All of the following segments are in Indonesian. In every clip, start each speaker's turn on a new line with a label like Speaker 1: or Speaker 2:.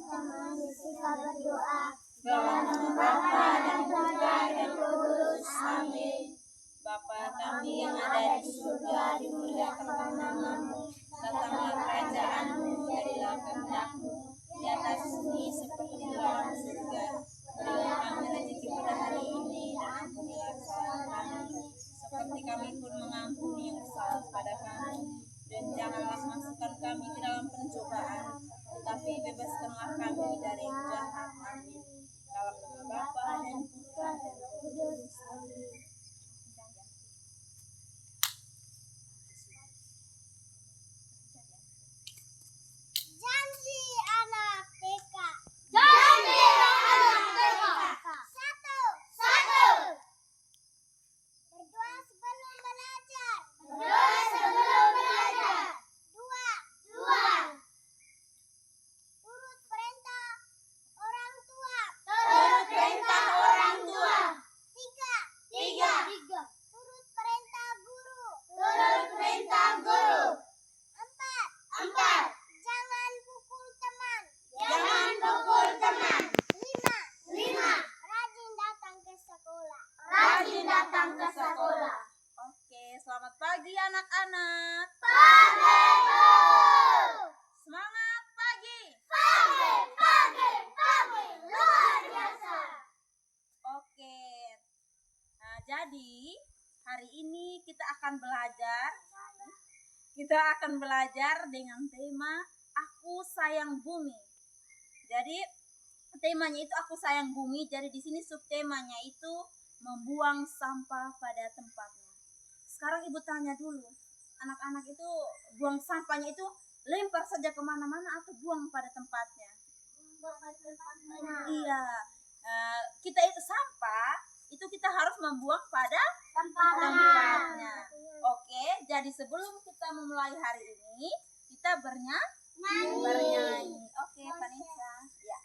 Speaker 1: Jessica berdoa.
Speaker 2: Dalam nama Bapa dan Putra dan Roh Kudus. Amin. Bapa kami yang ada di surga, dimuliakanlah namamu. Datanglah kerajaanmu, jadilah kehendakmu di atas bumi seperti di dalam surga. Berilah kami rezeki pada hari ini dan ampunilah kesalahan kami, seperti kami pun mengampuni yang bersalah kepada kami. Dan janganlah masukkan kami ke dalam pencobaan, tetapi bebaskanlah kami dari yang jahat. Amin. Dalam nama Bapa dan Putra dan Roh Kudus. Amin.
Speaker 1: Janji anak TK. Janji anak TK. Satu. Berdoa sebelum belajar. Dua. Turut perintah orang tua. Tiga. Turut perintah guru. Empat. Jangan pukul teman. Lima. Rajin datang ke sekolah.
Speaker 2: Oke, selamat pagi anak-anak. Semangat pagi.
Speaker 1: Luar biasa.
Speaker 2: Oke. Nah, jadi hari ini kita akan belajar dengan tema Aku Sayang Bumi. Jadi temanya itu Aku Sayang Bumi. Jadi di sini subtemanya itu membuang sampah pada tempatnya. Sekarang ibu tanya dulu, anak-anak itu buang sampahnya itu lempar saja kemana-mana atau buang pada tempatnya? Iya, kita itu sampah itu kita harus membuang pada tempatnya. Oke, jadi sebelum kita memulai hari ini kita bernyanyi. Oke, Vanessa. Ya.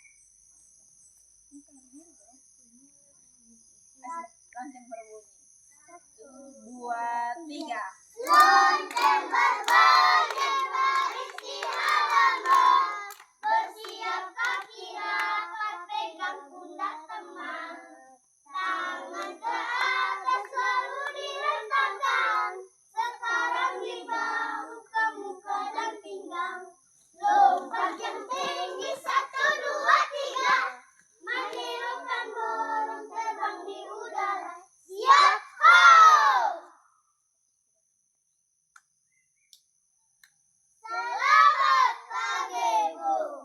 Speaker 2: Lonceng berbunyi. 1, 2, 3.
Speaker 1: Lonceng berbunyi berisi halaman. Bersiapkah kita pegang pundak teman. Tangan ke atas selalu direntangkan. Sekarang di bahu, ke muka dan pinggang. Lompat yang tinggi 1, 2, 3. Menghiraukan burung terbang di udara. Siap, ho! Selamat pagi, Bu.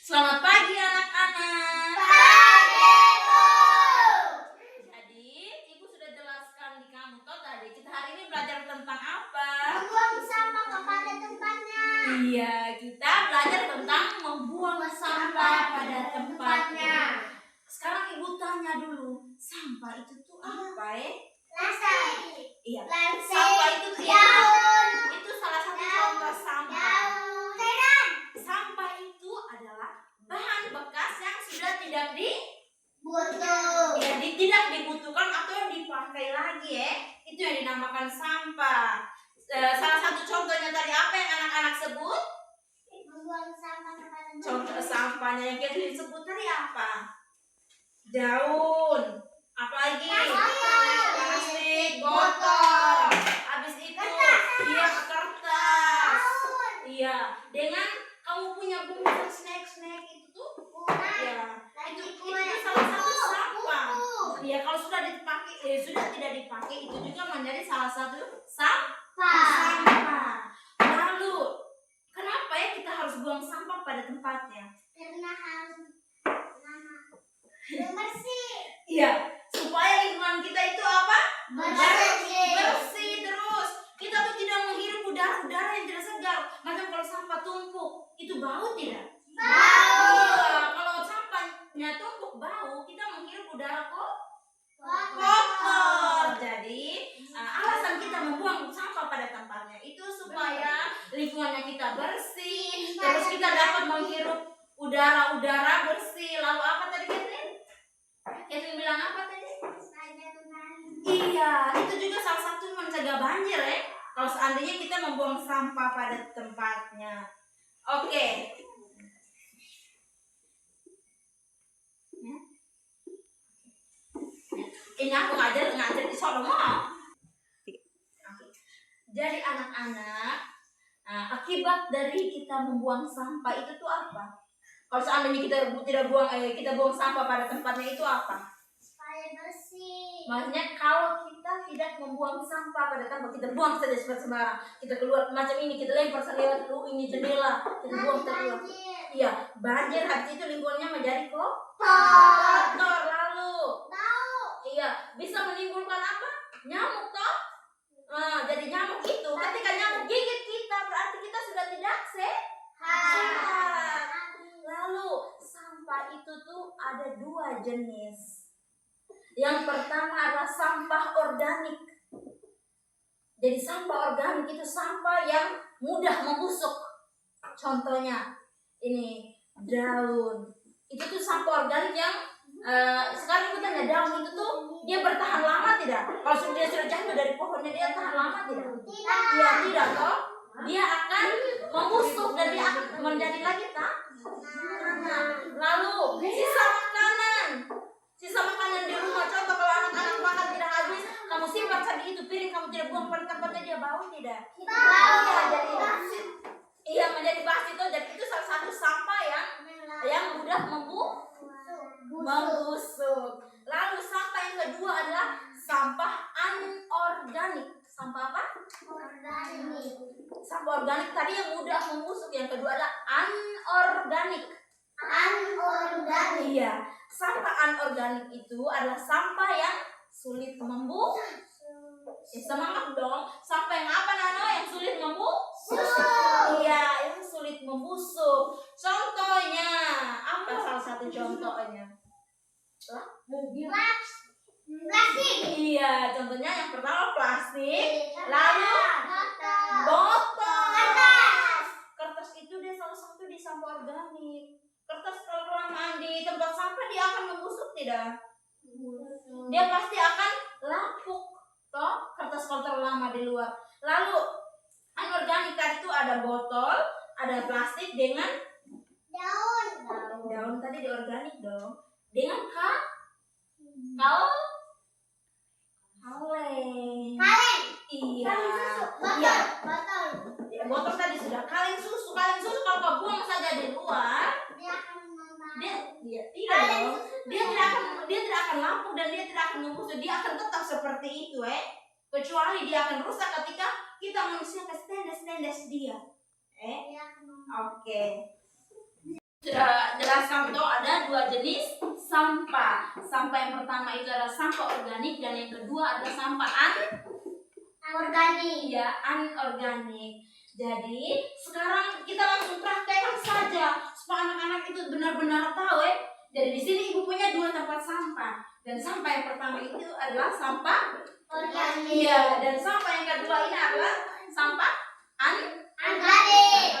Speaker 2: Selamat pagi anak-anak.
Speaker 1: Pagi, Bu.
Speaker 2: Jadi ibu sudah jelaskan di kamu tadi kita hari ini belajar tentang apa?
Speaker 1: Membuang sampah kepada tempatnya.
Speaker 2: Iya, kita belajar tentang membuang sampah pada tempatnya. Sekarang ibu tanya dulu, sampah itu tuh apa ya?
Speaker 1: Plastik.
Speaker 2: Iya,
Speaker 1: Plastik.
Speaker 2: sampah itu
Speaker 1: Daun.
Speaker 2: itu salah satu contoh sampah.
Speaker 1: Daun.
Speaker 2: Sampah itu adalah bahan bekas yang sudah tidak tidak dibutuhkan atau yang dipakai lagi ya. Itu yang dinamakan sampah. Salah satu contohnya tadi apa yang anak-anak sebut?
Speaker 1: Membuang sampah kepada
Speaker 2: Contoh sampahnya yang kita disebut tadi apa? Daun. Apalagi? Plastik, botol. Habis itu kertas. Iya, dengan kamu punya bungkus snack itu tuh. Ya, itu salah satu sampah. Ya, kalau sudah dipakai, sudah tidak dipakai itu juga menjadi salah satu sampah. Lalu, kenapa ya kita harus buang sampah pada tempatnya?
Speaker 1: Karena harus bersih.
Speaker 2: Iya, supaya lingkungan kita itu apa?
Speaker 1: Bersih.
Speaker 2: Bersih terus. Kita tuh tidak menghirup udara yang tidak segar. Macam kalau sampah tumpuk, itu bau tidak?
Speaker 1: Bau.
Speaker 2: Iya, kalau sampahnya tumpuk bau, kita menghirup udara kotor. Jadi alasan kita membuang sampah pada tempatnya itu supaya lingkungannya kita bersih, terus kita dapat menghirup udara bersih. Lalu apa tadi Catherine? Catherine bilang apa tadi? Iya, itu juga salah satu mencegah banjir ya. kalau seandainya kita membuang sampah pada tempatnya. Oke. Ini aku ngajar di Solomo. Jadi anak-anak, akibat dari kita membuang sampah itu tuh apa? Kalau seandainya kita buang sampah pada tempatnya itu apa?
Speaker 1: Supaya bersih.
Speaker 2: Maksudnya kalau kita tidak membuang sampah pada tempat, kita buang saja sembarang, kita keluar macam ini, kita lempar lewat ini jendela, kita buang keluar. Iya, banjir, habis itu lingkungannya menjadi kotor. Lalu iya, bisa menimbulkan apa? Nyamuk toh? Jadi nyamuk itu ketika nyamuk gigit kita berarti kita sudah tidak sehat. Lalu sampah itu tuh ada 2 jenis. Yang pertama adalah sampah organik. Jadi sampah organik itu sampah yang mudah membusuk. Contohnya ini daun. Itu tuh sampah organik yang sekarang kita tanya daun itu tuh dia bertahan lama tidak? Kalau dia sudah jatuh dari pohonnya dia tahan lama tidak? Iya tidak toh? Dia akan membusuk dan dia akan menjadi lagi lalu sisa makanan di rumah, contoh kalau anak-anak makan tidak habis, kamu simpan saja itu piring, kamu tidak buang pada tempatnya, dia bau tidak? Iya, jadi iya menjadi basi itu. Jadi itu salah satu sampah yang mudah membusuk. Lalu sampah yang kedua adalah sampah anorganik. Sampah apa?
Speaker 1: Organik.
Speaker 2: Sampah organik tadi yang mudah membusuk, yang kedua adalah anorganik.
Speaker 1: Anorganik.
Speaker 2: Iya, sampah anorganik itu adalah sampah yang sulit membusuk. Semangat dong. Sampah yang apa Nano? Yang sulit membusuk. Iya, yang sulit membusuk. Contohnya apa? Salah satu contohnya?
Speaker 1: Plastik.
Speaker 2: Iya, contohnya yang pertama plastik, lalu botol. Kertas itu dia salah satu di sampah organik. Kertas kalau kelamaan di tempat sampah dia akan membusuk tidak? Dia pasti akan lapuk. Toh, kertas kalau terlalu lama di luar. Lalu anorganik tadi itu ada botol, ada plastik dengan
Speaker 1: Daun.
Speaker 2: Daun tadi di organik dong. Dengan kaleng. Iya. Iya.
Speaker 1: Botol.
Speaker 2: Ya, botol tadi sudah. Kaleng susu kalau kau buang saja di luar,
Speaker 1: Dia akan membara.
Speaker 2: dia tidak dong. Dia tidak akan lapuk dan dia tidak akan membusuk. Dia akan tetap seperti itu, kecuali dia akan rusak ketika kita manusia ke stendes dia.
Speaker 1: Dia akan membara.
Speaker 2: Oke. Sudah jelaskan toh ada 2 jenis sampah. Sampah yang pertama itu adalah sampah organik dan yang kedua adalah sampah
Speaker 1: Organik.
Speaker 2: Iya, anorganik. Jadi sekarang kita langsung praktekkan saja supaya anak-anak itu benar-benar tahu. Jadi di sini ibu punya 2 tempat sampah dan sampah yang pertama itu adalah sampah
Speaker 1: Organik.
Speaker 2: Iya, dan sampah yang kedua ini adalah sampah
Speaker 1: Organik.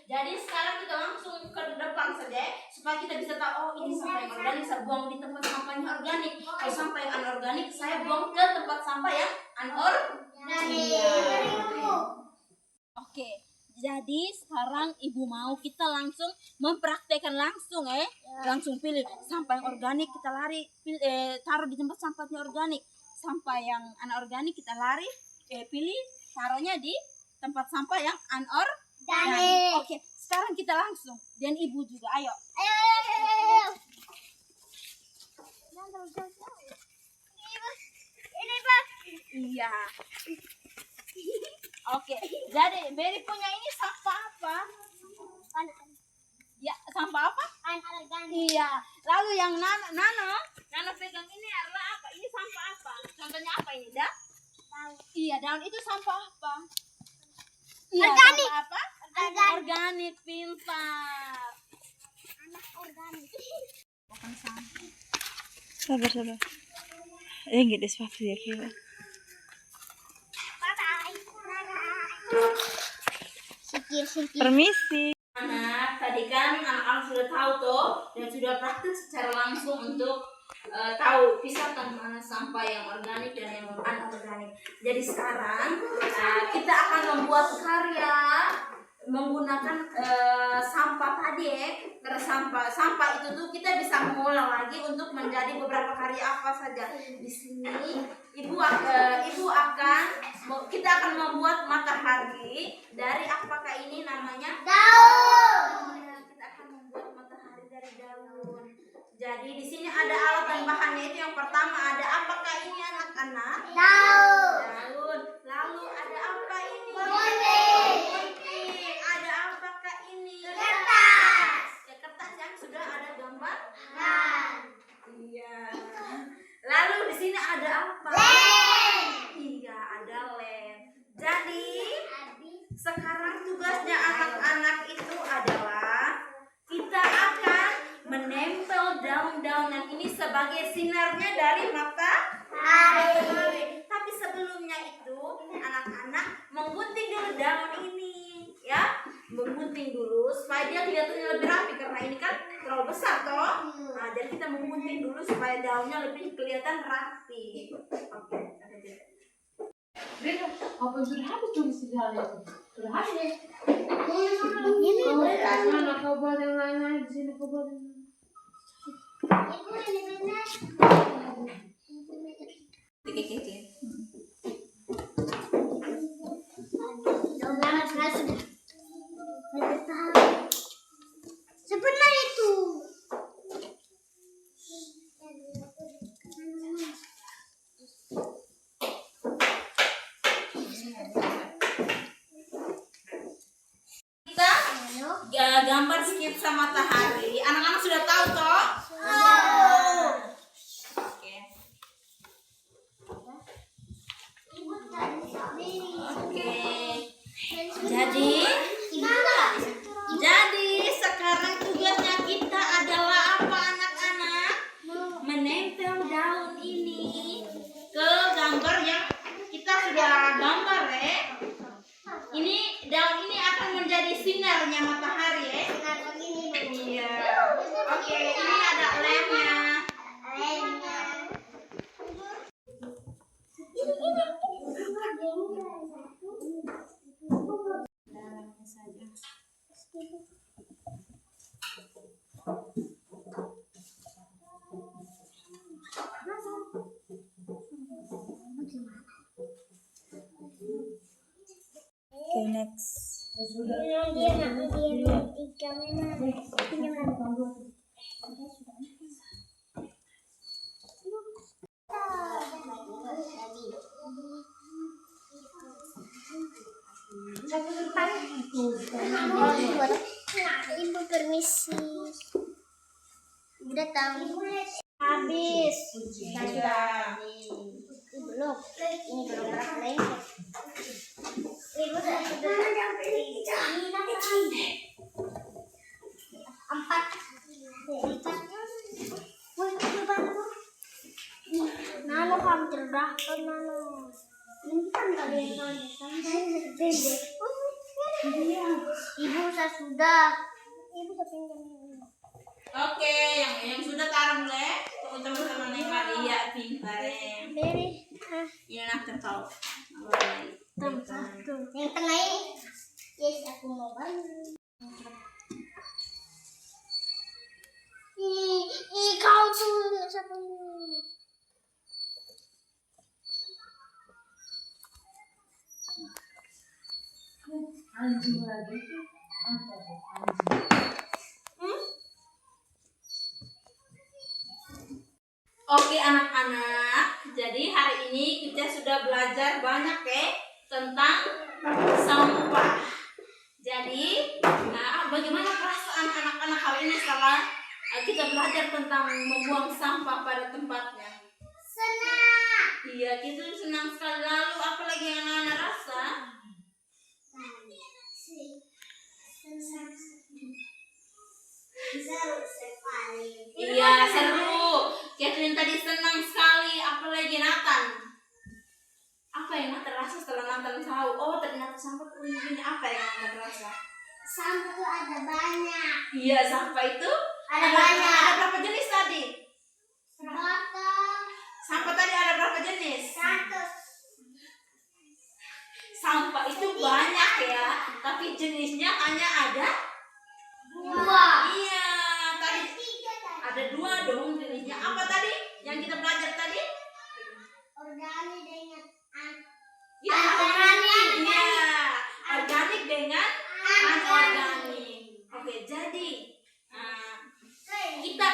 Speaker 2: Jadi sekarang kita langsung ke depan saja supaya kita bisa tahu ini sampah yang organik saya buang di tempat sampahnya organik. Kalau sampah yang anorganik saya buang ke tempat sampah yang Oke. Jadi sekarang ibu mau kita langsung mempraktekkan langsung langsung pilih sampah yang organik kita taruh di tempat sampahnya organik. Sampah yang anorganik kita pilih taruhnya di tempat sampah yang anorganik. Oke, sekarang kita langsung dan ibu juga ayo.
Speaker 1: Ini Pak.
Speaker 2: Iya. Oke, jadi Beri punya ini sampah apa? Ya, sampah apa?
Speaker 1: Anorganik.
Speaker 2: Iya. Lalu yang Nano pegang ini adalah apa? Ini sampah apa? Contohnya apa ini, Dah? Iya, daun itu sampah apa? Iya,
Speaker 1: Organik.
Speaker 2: sampah apa? Organik, pintar.
Speaker 1: Anak organik.
Speaker 2: Bukan sampah.
Speaker 3: Sabar. Enggak des waktu ya kira.
Speaker 1: Sikir.
Speaker 3: Permisi.
Speaker 2: Anak, tadi kan anak-anak sudah tahu tuh dan sudah praktik secara langsung untuk tahu pisahkan mana sampah yang organik dan yang anorganik. Jadi sekarang kita akan membuat karya menggunakan sampah tadi ya. Karena sampah itu tuh kita bisa mengolah lagi untuk menjadi beberapa karya apa saja. Di sini ibu akan kita akan membuat matahari dari apakah ini namanya
Speaker 1: Daun.
Speaker 2: kita akan membuat matahari dari daun. Jadi di sini ada alat dan bahannya itu. Yang pertama ada apakah ini anak-anak?
Speaker 1: Daun.
Speaker 2: Daun. Lalu ada apa ini?
Speaker 1: Gunting.
Speaker 2: Gunting. Ada apakah ini?
Speaker 1: Kertas.
Speaker 2: Ya, kertas yang sudah ada gambar.
Speaker 1: Nah.
Speaker 2: Iya. Lalu di sini ada apa?
Speaker 1: Lem.
Speaker 2: Iya, ada lem. Jadi
Speaker 1: Habis.
Speaker 2: sekarang tugasnya anak-anak itu adalah kita akan menempel daun-daun yang ini sebagai sinarnya dari matahari. Tapi sebelumnya itu anak-anak menggunting dulu daun ini, ya, menggunting dulu supaya dia kelihatannya lebih rapi karena ini kan terlalu besar toh. Nah, jadi kita menggunting dulu supaya daunnya lebih kelihatan rapi. Oke.
Speaker 4: Beda, apa sudah habis tulis di dalam itu? Sudah habis.
Speaker 1: Ini
Speaker 4: Mana kau buat yang lain di sini kau buat yang lain.
Speaker 1: Ibu ini benar.
Speaker 2: Oke.
Speaker 1: Daun banget sudah. Sebenarnya itu.
Speaker 2: Kita gambar skitsa matahari. Anak-anak sudah tahu toh? Oke. Oke. Jadi sekarang tugasnya kita adalah apa anak-anak? Menempel daun ini ke gambar yang kita sudah gambar ya. Ini daun ini akan menjadi sinarnya matahari ya. Iya. Oke, ini ada lemnya.
Speaker 3: Okay, next.
Speaker 1: Ibu permisi. Udah tahu. Habis.
Speaker 2: Sudah.
Speaker 1: Belum. Ini belum lagi. Ibu sudah 4. Nano kamu terdaftar nano. Ini kan gak ada yang Ibu saya sudah. Ibu saya pinjam ini.
Speaker 2: Oke, yang sudah taruh mulai. Untuk teman-teman yang Maria pintar ya.
Speaker 1: Beri.
Speaker 2: Ini nak tertawa.
Speaker 1: Yang tengah ini. Yes, aku mau bantu. Kau tuh siapa ini?
Speaker 4: Anjing lagi.
Speaker 2: Oke anak-anak, jadi hari ini kita sudah belajar banyak ya tentang sampah. Jadi, bagaimana perasaan anak-anak hari ini setelah kita belajar tentang membuang sampah pada tempatnya?
Speaker 1: Senang.
Speaker 2: Iya, kita senang sekali. Lalu apa lagi yang anak-anak rasa?
Speaker 1: Seru sekali.
Speaker 2: Iya, seru. Catherine tadi senang sekali. Apalagi Nathan. Apa yang Nathan rasa setelah Nathan tahu? Oh, ternyata sampah ini apa yang Nathan rasa?
Speaker 1: Sampah itu ada banyak.
Speaker 2: Iya, sampah itu
Speaker 1: Ada banyak.
Speaker 2: Ada berapa jenis tadi?
Speaker 1: Botol.
Speaker 2: Sampah tadi ada berapa jenis?
Speaker 1: 100.
Speaker 2: Sampah itu banyak ya, tapi jenisnya hanya ada
Speaker 1: 2.
Speaker 2: Iya, tadi ada 2 dong jenisnya. Apa tadi yang kita belajar tadi?
Speaker 1: Organik dengan
Speaker 2: Ya,
Speaker 1: Anorganik.
Speaker 2: Iya, organik dengan anorganik. Oke, jadi kita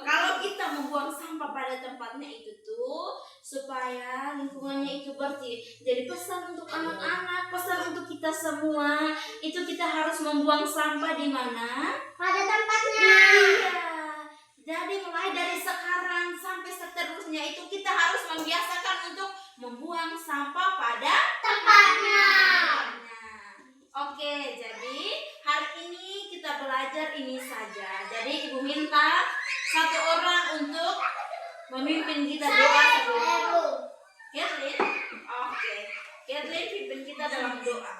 Speaker 2: kalau kita membuang sampah pada tempatnya itu tuh supaya lingkungannya itu bersih. Jadi pesan untuk anak-anak, pesan untuk kita semua, itu kita harus membuang sampah di mana?
Speaker 1: pada tempatnya.
Speaker 2: Iya. Jadi mulai dari sekarang sampai seterusnya itu kita harus membiasakan untuk membuang sampah pada
Speaker 1: Tempatnya.
Speaker 2: Oke, jadi hari ini kita belajar ini saja. Jadi Ibu minta satu orang untuk memimpin kita doa sebelum. Kathleen? Oke. Kathleen pimpin kita dalam doa.